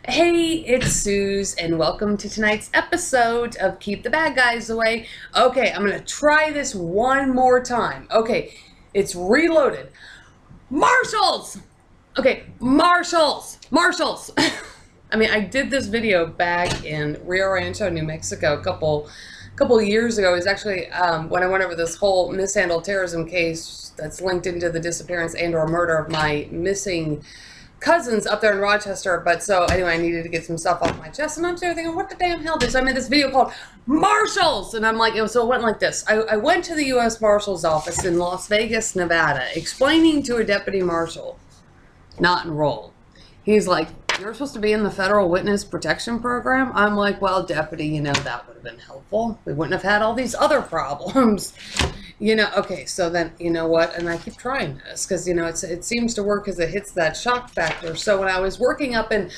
Hey, it's Suze, and welcome to tonight's episode of Keep the Bad Guys Away. Okay, I'm gonna try this one more time. Okay, it's reloaded. Marshals! Okay, marshals! Marshals! I mean, I did this video back in Rio Rancho, New Mexico, a couple years ago. It was actually when I went over this whole mishandled terrorism case that's linked into the disappearance and or murder of my missing cousins up there in Rochester. But so anyway, I needed to get some stuff off my chest, and I'm sitting there thinking, what the damn hell is? So I made this video called Marshals, and I'm like, so it went like this. I went to the U.S. Marshal's office in Las Vegas, Nevada, explaining to a deputy marshal, not enrolled. He's like, you're supposed to be in the Federal Witness Protection Program? I'm like, well, deputy, you know, that would have been helpful. We wouldn't have had all these other problems. You know, okay, so then, you know what, and I keep trying this, because, you know, it seems to work because it hits that shock factor. So when I was working up in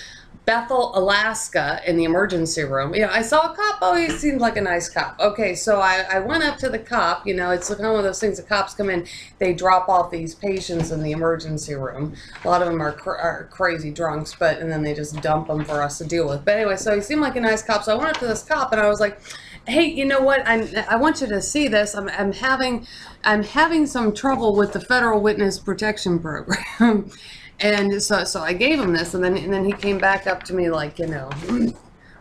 Bethel, Alaska, in the emergency room, you know, I saw a cop. Oh, he seemed like a nice cop. Okay, so I went up to the cop. You know, it's kind of one of those things, the cops come in, they drop off these patients in the emergency room. A lot of them are crazy drunks, and then they just dump them for us to deal with. But anyway, so he seemed like a nice cop, so I went up to this cop, and I was like, hey, you know what? I want you to see this. I'm having some trouble with the Federal Witness Protection Program, and so I gave him this, and then he came back up to me like, you know,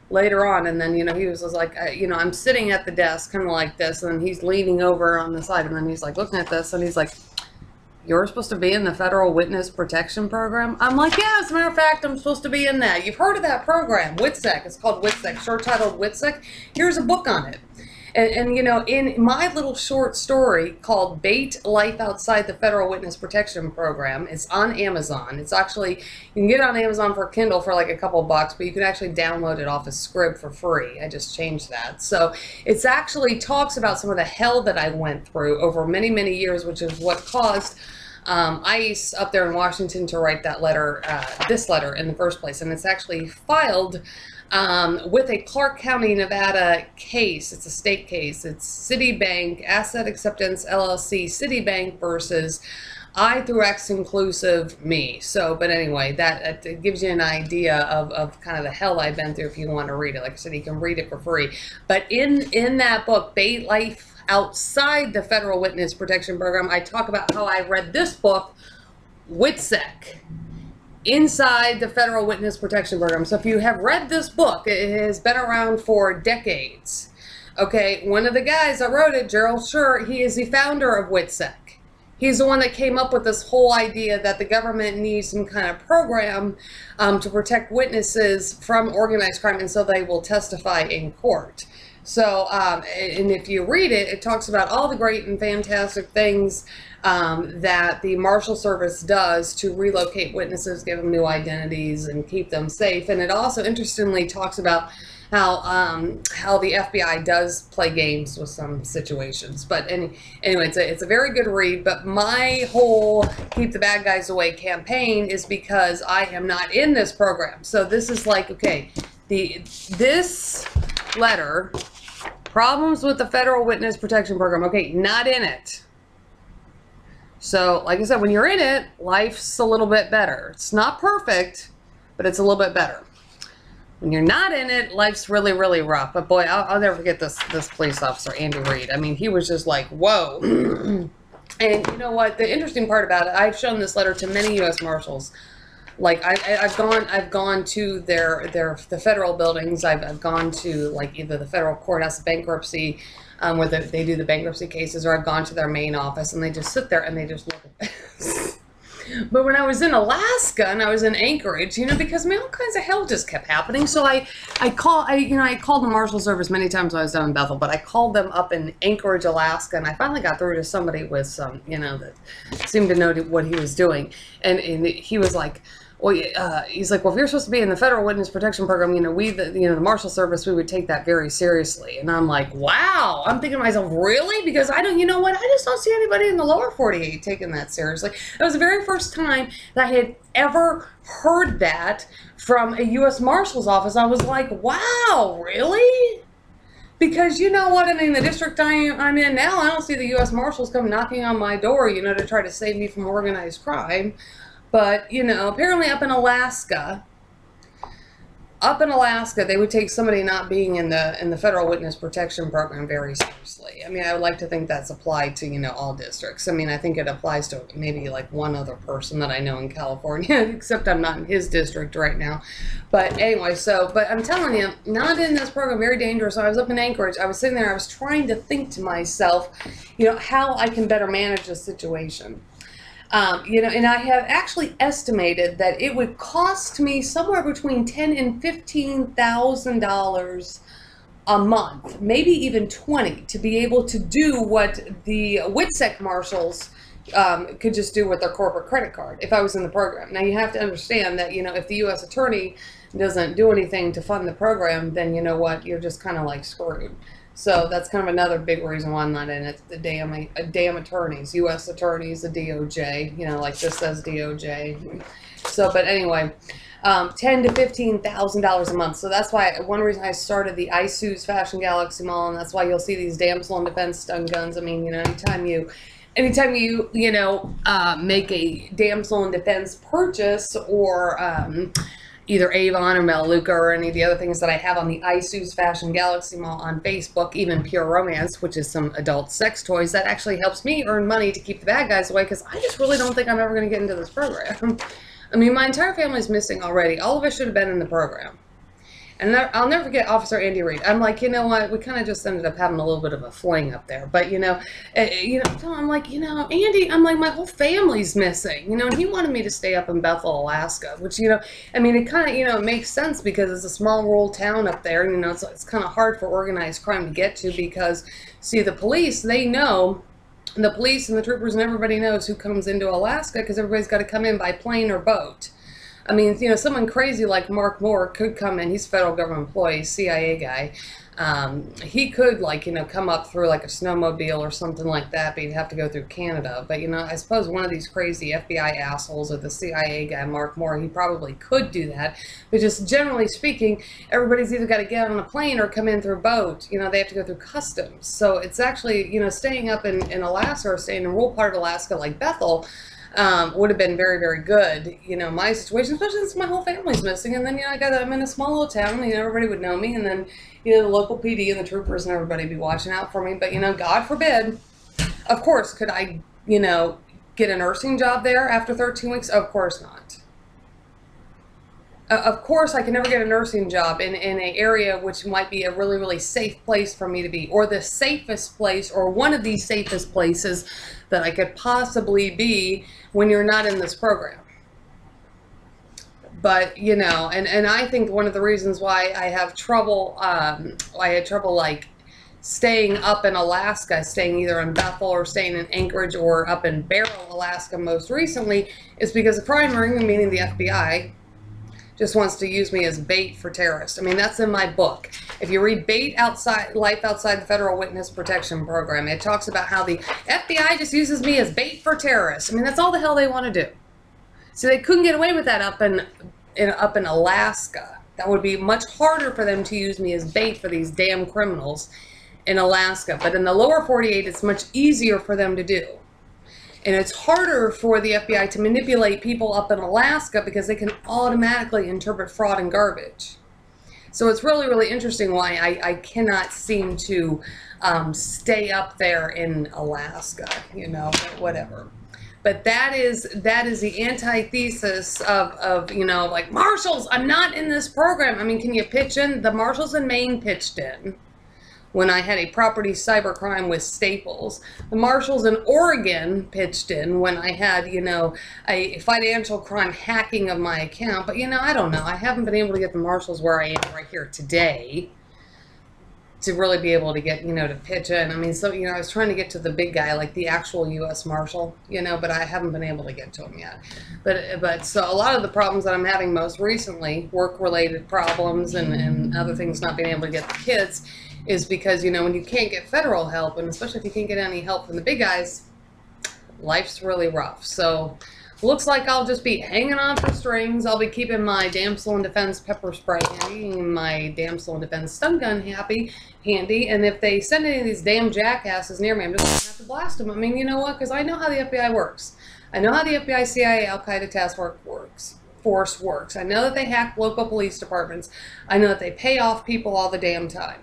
later on, and then, you know, he was like, you know, I'm sitting at the desk kind of like this, and he's leaning over on the side, and then he's like looking at this, and he's like, you're supposed to be in the Federal Witness Protection Program? I'm like, yeah, as a matter of fact, I'm supposed to be in that. You've heard of that program, WITSEC. It's called WITSEC, short titled WITSEC. Here's a book on it. And you know, in my little short story called Bait Life Outside the Federal Witness Protection Program, it's on Amazon. It's actually, you can get it on Amazon for Kindle for like a couple bucks, but you can actually download it off of Scrib for free. I just changed that. So it's actually talks about some of the hell that I went through over many, many years, which is what caused ICE up there in Washington to write that letter, this letter in the first place. And it's actually filed with a Clark County, Nevada case. It's a state case. It's Citibank Asset Acceptance LLC, Citibank versus I through X inclusive me. So, but anyway, that gives you an idea of kind of the hell I've been through if you want to read it. Like I said, you can read it for free. But in that book, Bait Life Outside the Federal Witness Protection Program, I talk about how I read this book, WITSEC, inside the Federal Witness Protection Program. So if you have read this book, it has been around for decades. Okay, one of the guys that wrote it, Gerald Schur, he is the founder of WITSEC. He's the one that came up with this whole idea that the government needs some kind of program to protect witnesses from organized crime, and so they will testify in court. So, and if you read it, it talks about all the great and fantastic things that the Marshal Service does to relocate witnesses, give them new identities, and keep them safe. And it also, interestingly, talks about how the FBI does play games with some situations. But anyway, it's a very good read. But my whole Keep the Bad Guys Away campaign is because I am not in this program. So this is like, okay, this letter, problems with the Federal Witness Protection Program. Okay, not in it. So, like I said, when you're in it, life's a little bit better. It's not perfect, but it's a little bit better. When you're not in it, life's really, really rough. But boy, I'll never forget this police officer, Andy Reid. I mean, he was just like, whoa. And you know what? The interesting part about it, I've shown this letter to many U.S. Marshals. Like I've gone to the federal buildings. I've gone to like either the federal courthouse, bankruptcy, where they do the bankruptcy cases, or I've gone to their main office, and they just sit there and they just look at this. But when I was in Alaska and I was in Anchorage, you know, because I mean, all kinds of hell just kept happening. So I called the Marshal Service many times when I was down in Bethel, but I called them up in Anchorage, Alaska, and I finally got through to somebody with some, you know, that seemed to know what he was doing, and he was like, well, he's like, well, if you're supposed to be in the Federal Witness Protection Program, you know, the Marshal Service, we would take that very seriously. And I'm like, wow. I'm thinking to myself, really? Because I don't, you know what? I just don't see anybody in the lower 48 taking that seriously. It was the very first time that I had ever heard that from a U.S. Marshal's office. I was like, wow, really? Because you know what? I mean, the district I'm in now, I don't see the U.S. Marshals come knocking on my door, you know, to try to save me from organized crime. But, you know, apparently up in Alaska, up in Alaska, they would take somebody not being in the federal witness protection program very seriously. I mean, I would like to think that's applied to, you know, all districts. I mean, I think it applies to maybe like one other person that I know in California, except I'm not in his district right now. But anyway, so, but I'm telling you, not in this program, very dangerous. So I was up in Anchorage, I was sitting there, I was trying to think to myself, you know, how I can better manage the situation. You know, and I have actually estimated that it would cost me somewhere between $10,000 and $15,000 a month, maybe even 20, to be able to do what the WITSEC marshals could just do with their corporate credit card if I was in the program. Now, you have to understand that, you know, if the U.S. attorney doesn't do anything to fund the program, then you know what, you're just kind of like screwed. So that's kind of another big reason why I'm not in it. The damn attorneys, U.S. attorneys, the DOJ, you know, like this says DOJ. So, but anyway, $10,000 to $15,000 a month. So that's why one reason I started the ISOO's Fashion Galaxy Mall, and that's why you'll see these damsel in defense stun guns. I mean, you know, anytime you make a damsel in defense purchase, or either Avon or Melaleuca or any of the other things that I have on the ISOO's Fashion Galaxy Mall on Facebook, even Pure Romance, which is some adult sex toys, that actually helps me earn money to keep the bad guys away, because I just really don't think I'm ever going to get into this program. I mean, my entire family's missing already. All of us should have been in the program. And I'll never forget Officer Andy Reid. I'm like, you know what? We kind of just ended up having a little bit of a fling up there. But, I'm like, you know, Andy, I'm like, my whole family's missing. You know, and he wanted me to stay up in Bethel, Alaska, which, you know, I mean, it kind of, you know, it makes sense because it's a small rural town up there. And, you know, it's kind of hard for organized crime to get to because, see, the police, they know, the police and the troopers and everybody knows who comes into Alaska because everybody's got to come in by plane or boat. I mean, you know, someone crazy like Mark Moore could come in. He's a federal government employee, CIA guy. He could, like, you know, come up through like a snowmobile or something like that, but he'd have to go through Canada. But, you know, I suppose one of these crazy FBI assholes or the CIA guy, Mark Moore, he probably could do that. But just generally speaking, everybody's either got to get on a plane or come in through a boat. You know, they have to go through customs. So it's actually, you know, staying up in Alaska or staying in a rural part of Alaska like Bethel, would have been very, very good, you know, my situation, especially since my whole family's missing. And then, you know, I'm in a small little town, you know, everybody would know me. And then, you know, the local PD and the troopers and everybody be watching out for me. But, you know, God forbid, of course, could I, you know, get a nursing job there after 13 weeks? Of course not. Of course, I can never get a nursing job in an area which might be a really, really safe place for me to be, or the safest place, or one of the safest places that I could possibly be when you're not in this program. But, you know, and I think one of the reasons why I have trouble, like staying up in Alaska, staying either in Bethel or staying in Anchorage or up in Barrow, Alaska most recently, is because the prime ring, meaning the FBI, just wants to use me as bait for terrorists. I mean, that's in my book. If you read Life Outside the Federal Witness Protection Program, it talks about how the FBI just uses me as bait for terrorists. I mean, that's all the hell they want to do. So they couldn't get away with that up in Alaska. That would be much harder for them to use me as bait for these damn criminals in Alaska. But in the lower 48, it's much easier for them to do. And it's harder for the FBI to manipulate people up in Alaska because they can automatically interpret fraud and garbage. So it's really, really interesting why I cannot seem to stay up there in Alaska, you know, whatever. But that is the antithesis of, you know, like, marshals, I'm not in this program. I mean, can you pitch in? The marshals in Maine pitched in when I had a property cybercrime with Staples. The marshals in Oregon pitched in when I had, you know, a financial crime hacking of my account. But, you know, I don't know. I haven't been able to get the marshals where I am right here today to really be able to get, you know, to pitch in. I mean, so, you know, I was trying to get to the big guy, like the actual U.S. Marshal, you know, but I haven't been able to get to him yet. But so a lot of the problems that I'm having most recently, work-related problems and other things, not being able to get the kids, is because, you know, when you can't get federal help, and especially if you can't get any help from the big guys, life's really rough. So looks like I'll just be hanging on for strings. I'll be keeping my damsel in defense pepper spray handy, my damsel in defense stun gun handy, and if they send any of these damn jackasses near me, I'm just going to have to blast them. I mean, you know what? Because I know how the FBI works. I know how the FBI, CIA, Al-Qaeda task force force works. I know that they hack local police departments. I know that they pay off people all the damn time.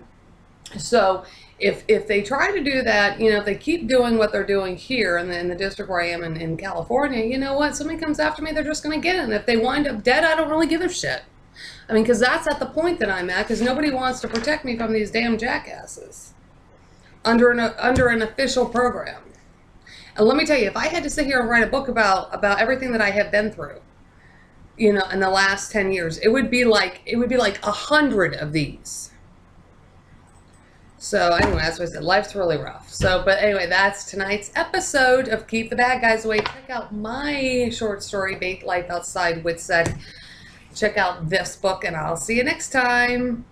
So if they try to do that, you know, if they keep doing what they're doing here in the district where I am in California, you know what? Somebody comes after me, they're just going to get it. And if they wind up dead, I don't really give a shit. I mean, because that's at the point that I'm at, because nobody wants to protect me from these damn jackasses under an official program. And let me tell you, if I had to sit here and write a book about everything that I have been through, you know, in the last 10 years, it would be like 100 of these. So anyway, that's what I said. Life's really rough. So, but anyway, that's tonight's episode of Keep the Bad Guys Away. Check out my short story, Bake Life Outside with Set. Check out this book, and I'll see you next time.